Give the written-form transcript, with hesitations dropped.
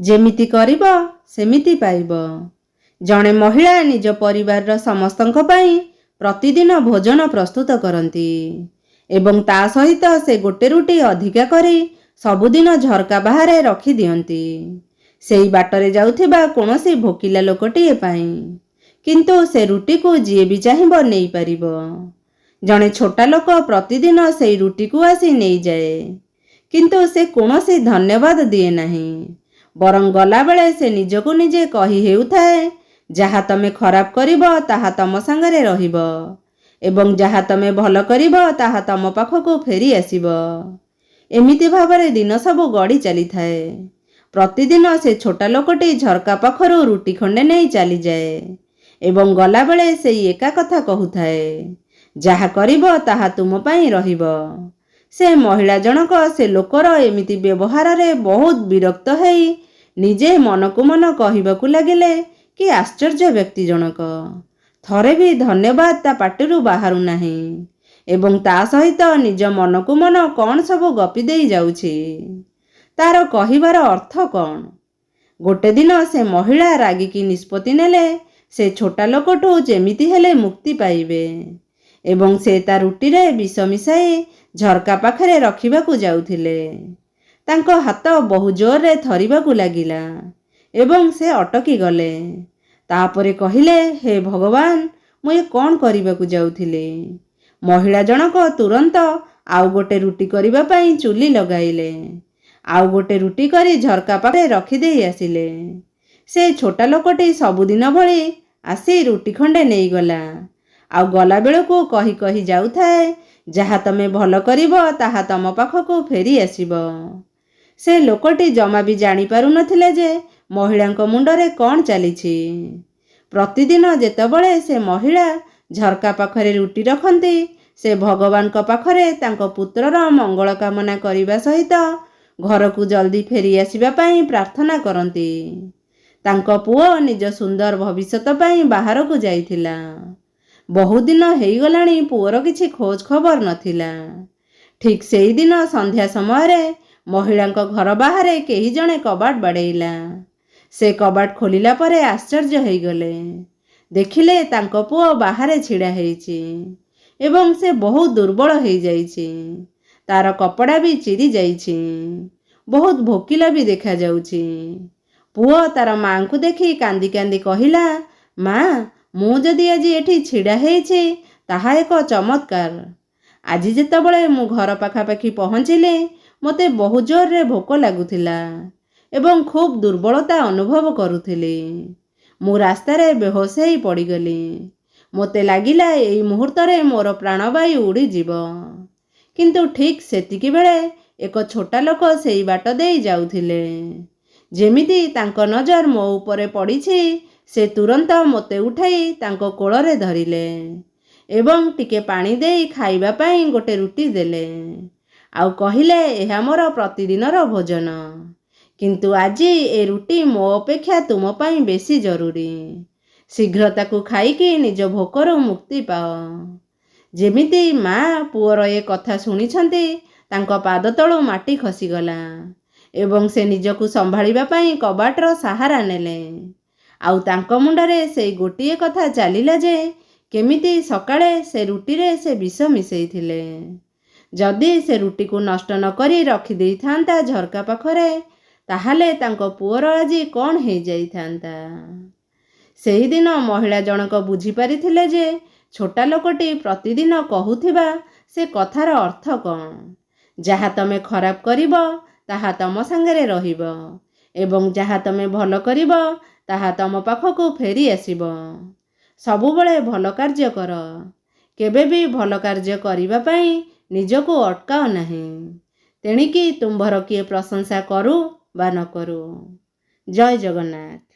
ଯେମିତି କରିବ ସେମିତି ପାଇବ। ଜଣେ ମହିଳା ନିଜ ପରିବାରର ସମସ୍ତଙ୍କ ପାଇଁ ପ୍ରତିଦିନ ଭୋଜନ ପ୍ରସ୍ତୁତ କରନ୍ତି ଏବଂ ତା ସହିତ ସେ ଗୋଟେ ରୁଟି ଅଧିକା କରି ସବୁଦିନ ଝରକା ବାହାରେ ରଖିଦିଅନ୍ତି ସେଇ ବାଟରେ ଯାଉଥିବା କୌଣସି ଭୋକିଲା ଲୋକଟିଏ ପାଇଁ। କିନ୍ତୁ ସେ ରୁଟିକୁ ଯିଏ ବି ଚାହିଁବ ନେଇପାରିବ। ଜଣେ ଛୋଟା ଲୋକ ପ୍ରତିଦିନ ସେଇ ରୁଟିକୁ ଆସି ନେଇଯାଏ, କିନ୍ତୁ ସେ କୌଣସି ଧନ୍ୟବାଦ ଦିଏ ନାହିଁ। ବରଂ ଗଲାବେଳେ ସେ ନିଜକୁ ନିଜେ କହି ହେଉଥାଏ, ଯାହା ତମେ ଖରାପ କରିବ ତାହା ତମ ସାଙ୍ଗରେ ରହିବ ଏବଂ ଯାହା ତମେ ଭଲ କରିବ ତାହା ତମ ପାଖକୁ ଫେରି ଆସିବ। ଏମିତି ଭାବରେ ଦିନ ସବୁ ଗଡ଼ି ଚାଲିଥାଏ। ପ୍ରତିଦିନ ସେ ଛୋଟା ଲୋକଟି ଝରକା ପାଖରୁ ରୁଟି ଖଣ୍ଡେ ନେଇ ଚାଲିଯାଏ ଏବଂ ଗଲାବେଳେ ସେଇ ଏକା କଥା କହୁଥାଏ, ଯାହା କରିବ ତାହା ତୁମ ପାଇଁ ରହିବ। ସେ ମହିଳା ଜଣକ ସେ ଲୋକର ଏମିତି ବ୍ୟବହାରରେ ବହୁତ ବିରକ୍ତ ହେଇ ନିଜେ ମନକୁ ମନ କହିବାକୁ ଲାଗିଲେ, କି ଆଶ୍ଚର୍ଯ୍ୟ ବ୍ୟକ୍ତି ଜଣକ। ଥରେ ବି ଧନ୍ୟବାଦ ତା ପାଟିରୁ ବାହାରୁ ନାହିଁ ଏବଂ ତା ସହିତ ନିଜ ମନକୁ ମନ କ'ଣ ସବୁ ଗପି ଦେଇ ଯାଉଛି। ତାର କହିବାର ଅର୍ଥ କ'ଣ? ଗୋଟେ ଦିନ ସେ ମହିଳା ରାଗିକି ନିଷ୍ପତ୍ତି ନେଲେ ସେ ଛୋଟା ଲୋକଠୁ ଯେମିତି ହେଲେ ମୁକ୍ତି ପାଇବେ ଏବଂ ସେ ତା ରୁଟିରେ ବିଷ ମିଶାଇ ଝରକା ପାଖରେ ରଖିବାକୁ ଯାଉଥିଲେ। ତାଙ୍କ ହାତ ବହୁ ଜୋରରେ ଥରିବାକୁ ଲାଗିଲା ଏବଂ ସେ ଅଟକି ଗଲେ। ତାପରେ କହିଲେ, ହେ ଭଗବାନ, ମୁଁ ଏ କ'ଣ କରିବାକୁ ଯାଉଥିଲି? ମହିଳା ଜଣକ ତୁରନ୍ତ ଆଉ ଗୋଟେ ରୁଟି କରିବା ପାଇଁ ଚୁଲି ଲଗାଇଲେ। ଆଉ ଗୋଟେ ରୁଟି କରି ଝରକା ପାଖରେ ରଖିଦେଇ ଆସିଲେ। ସେ ଛୋଟା ଲୋକଟି ସବୁଦିନ ଭଳି ଆସି ରୁଟି ଖଣ୍ଡେ ନେଇଗଲା ଆଉ ଗଲାବେଳକୁ କହି କହି ଯାଉଥାଏ, ଯାହା ତମେ ଭଲ କରିବ ତାହା ତମ ପାଖକୁ ଫେରି ଆସିବ। ସେ ଲୋକଟି ଜମା ବି ଜାଣିପାରୁନଥିଲେ ଯେ ମହିଳାଙ୍କ ମୁଣ୍ଡରେ କ'ଣ ଚାଲିଛି। ପ୍ରତିଦିନ ଯେତେବେଳେ ସେ ମହିଳା ଝରକା ପାଖରେ ରୁଟି ରଖନ୍ତି, ସେ ଭଗବାନଙ୍କ ପାଖରେ ତାଙ୍କ ପୁତ୍ରର ମଙ୍ଗଳ କାମନା କରିବା ସହିତ ଘରକୁ ଜଲ୍ଦି ଫେରି ଆସିବା ପାଇଁ ପ୍ରାର୍ଥନା କରନ୍ତି। ତାଙ୍କ ପୁଅ ନିଜ ସୁନ୍ଦର ଭବିଷ୍ୟତ ପାଇଁ ବାହାରକୁ ଯାଇଥିଲା। ବହୁଦିନ ହେଇଗଲାଣି ପୁଅର କିଛି ଖୋଜ ଖବର ନଥିଲା। ଠିକ୍ ସେଇଦିନ ସନ୍ଧ୍ୟା ସମୟରେ ମହିଳାଙ୍କ ଘର ବାହାରେ କେହି ଜଣେ କବାଟ ବାଡ଼େଇଲା। ସେ କବାଟ ଖୋଲିଲା ପରେ ଆଶ୍ଚର୍ଯ୍ୟ ହେଇଗଲେ। ଦେଖିଲେ ତାଙ୍କ ପୁଅ ବାହାରେ ଛିଡ଼ା ହେଇଛି ଏବଂ ସେ ବହୁତ ଦୁର୍ବଳ ହେଇଯାଇଛି। ତାର କପଡ଼ା ବି ଚିରି ଯାଇଛି। ବହୁତ ଭୋକିଲା ବି ଦେଖାଯାଉଛି। ପୁଅ ତାର ମାଙ୍କୁ ଦେଖି କାନ୍ଦି କାନ୍ଦି କହିଲା, ମା, ମୁଁ ଯଦି ଆଜି ଏଠି ଛିଡ଼ା ହେଇଛି ତାହା ଏକ ଚମତ୍କାର। ଆଜି ଯେତେବେଳେ ମୁଁ ଘର ପାଖାପାଖି ପହଞ୍ଚିଲି, ମୋତେ ବହୁ ଜୋରରେ ଭୋକ ଲାଗୁଥିଲା ଏବଂ ଖୁବ୍ ଦୁର୍ବଳତା ଅନୁଭବ କରୁଥିଲି। ମୁଁ ରାସ୍ତାରେ ବେହୋସ ହେଇ ପଡ଼ିଗଲି। ମୋତେ ଲାଗିଲା ଏଇ ମୁହୂର୍ତ୍ତରେ ମୋର ପ୍ରାଣବାୟୁ ଉଡ଼ିଯିବ। କିନ୍ତୁ ଠିକ୍ ସେତିକି ବେଳେ ଏକ ଛୋଟା ଲୋକ ସେଇ ବାଟ ଦେଇ ଯାଉଥିଲେ। ଯେମିତି ତାଙ୍କ ନଜର ମୋ ଉପରେ ପଡ଼ିଛି, ସେ ତୁରନ୍ତ ମୋତେ ଉଠାଇ ତାଙ୍କ କୋଳରେ ଧରିଲେ ଏବଂ ଟିକେ ପାଣି ଦେଇ ଖାଇବା ପାଇଁ ଗୋଟେ ରୁଟି ଦେଲେ ଆଉ କହିଲେ, ଏହା ମୋର ପ୍ରତିଦିନର ଭୋଜନ, କିନ୍ତୁ ଆଜି ଏ ରୁଟି ମୋ ଅପେକ୍ଷା ତୁମ ପାଇଁ ବେଶୀ ଜରୁରୀ। ଶୀଘ୍ର ତାକୁ ଖାଇକି ନିଜ ଭୋକରୁ ମୁକ୍ତି ପାଅ। ଯେମିତି ମା ପୁଅର ଏ କଥା ଶୁଣିଛନ୍ତି, ତାଙ୍କ ପାଦ ତଳୁ ମାଟି ଖସିଗଲା ଏବଂ ସେ ନିଜକୁ ସମ୍ଭାଳିବା ପାଇଁ କବାଟର ସାହାରା ନେଲେ। ଆଉ ତାଙ୍କ ମୁଣ୍ଡରେ ସେଇ ଗୋଟିଏ କଥା ଚାଲିଲା ଯେ କେମିତି ସକାଳେ ସେ ରୁଟିରେ ସେ ବିଷ ମିଶେଇଥିଲେ। ଯଦି ସେ ରୁଟିକୁ ନଷ୍ଟ ନ କରି ରଖିଦେଇଥାନ୍ତା ଝରକା ପାଖରେ, ତାହେଲେ ତାଙ୍କ ପୁଅର ଆଜି କ'ଣ ହେଇଯାଇଥାନ୍ତା। ସେହିଦିନ ମହିଳା ଜଣକ ବୁଝିପାରିଥିଲେ ଯେ ଛୋଟା ଲୋକଟି ପ୍ରତିଦିନ କହୁଥିବା ସେ କଥାର ଅର୍ଥ କ'ଣ। ଯାହା ତମେ ଖରାପ କରିବ ତାହା ତମ ସାଙ୍ଗରେ ରହିବ ଏବଂ ଯାହା ତମେ ଭଲ କରିବ ତାହା ତମ ପାଖକୁ ଫେରି ଆସିବ। ସବୁବେଳେ ଭଲ କାର୍ଯ୍ୟ କର। କେବେ ବି ଭଲ କାର୍ଯ୍ୟ କରିବା ପାଇଁ ନିଜକୁ ଅଟକାଅ ନାହିଁ। ତେଣିକି ତୁମ୍ଭର କିଏ ପ୍ରଶଂସା କରୁ ବା ନ କରୁ। ଜୟ ଜଗନ୍ନାଥ।